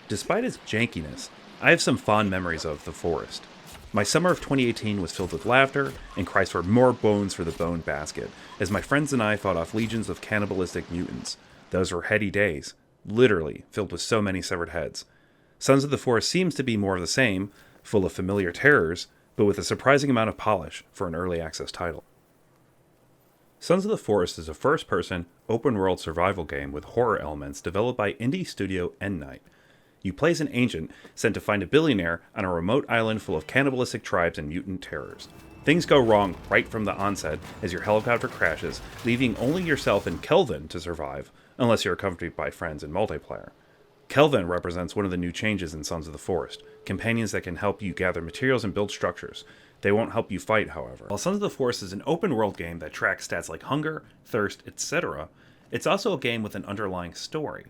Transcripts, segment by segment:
Despite its jankiness, I have some fond memories of The Forest. My summer of 2018 was filled with laughter and cries for more bones for the bone basket, as my friends and I fought off legions of cannibalistic mutants. Those were heady days, literally filled with so many severed heads. Sons of the Forest seems to be more of the same, full of familiar terrors, but with a surprising amount of polish for an early access title. Sons of the Forest is a first person, open world survival game with horror elements developed by indie studio Endnight. You play as an agent sent to find a billionaire on a remote island full of cannibalistic tribes and mutant terrors. Things go wrong right from the onset as your helicopter crashes, leaving only yourself and Kelvin to survive, unless you're accompanied by friends in multiplayer. Kelvin represents one of the new changes in Sons of the Forest, companions that can help you gather materials and build structures. They won't help you fight, however. While Sons of the Forest is an open world game that tracks stats like hunger, thirst, etc., it's also a game with an underlying story.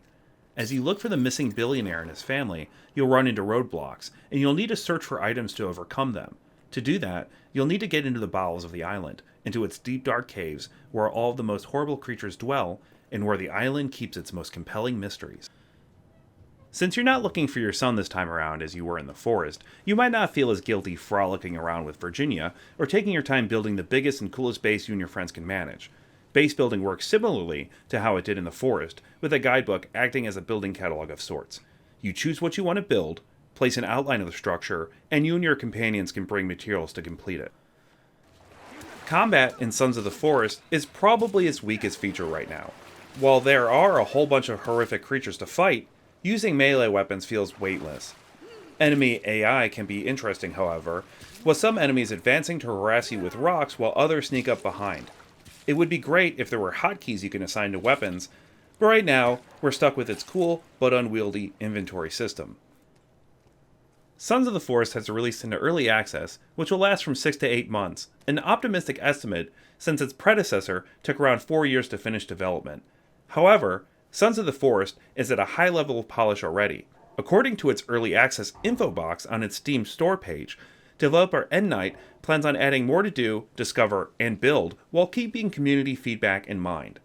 As you look for the missing billionaire and his family, you'll run into roadblocks, and you'll need to search for items to overcome them. To do that, you'll need to get into the bowels of the island, into its deep dark caves, where all of the most horrible creatures dwell, and where the island keeps its most compelling mysteries. Since you're not looking for your son this time around as you were in the forest, you might not feel as guilty frolicking around with Virginia, or taking your time building the biggest and coolest base you and your friends can manage. Base building works similarly to how it did in the forest, with a guidebook acting as a building catalog of sorts. You choose what you want to build, place an outline of the structure, and you and your companions can bring materials to complete it. Combat in Sons of the Forest is probably its weakest feature right now. While there are a whole bunch of horrific creatures to fight, using melee weapons feels weightless. Enemy AI can be interesting, however, with some enemies advancing to harass you with rocks while others sneak up behind. It would be great if there were hotkeys you can assign to weapons, but right now, we're stuck with its cool but unwieldy inventory system. Sons of the Forest has released into early access, which will last from 6 to 8 months, an optimistic estimate since its predecessor took around 4 years to finish development. However, Sons of the Forest is at a high level of polish already. According to its early access info box on its Steam store page, developer Endnight plans on adding more to do, discover, and build while keeping community feedback in mind.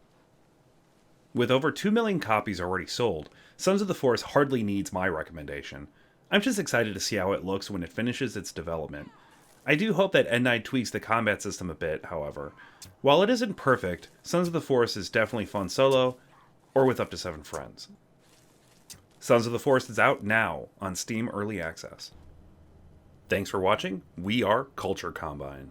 With over 2 million copies already sold, Sons of the Forest hardly needs my recommendation. I'm just excited to see how it looks when it finishes its development. I do hope that Endnight tweaks the combat system a bit, however. While it isn't perfect, Sons of the Forest is definitely fun solo, or with up to 7 friends. Sons of the Forest is out now on Steam Early Access. Thanks for watching. We are Culture Combine.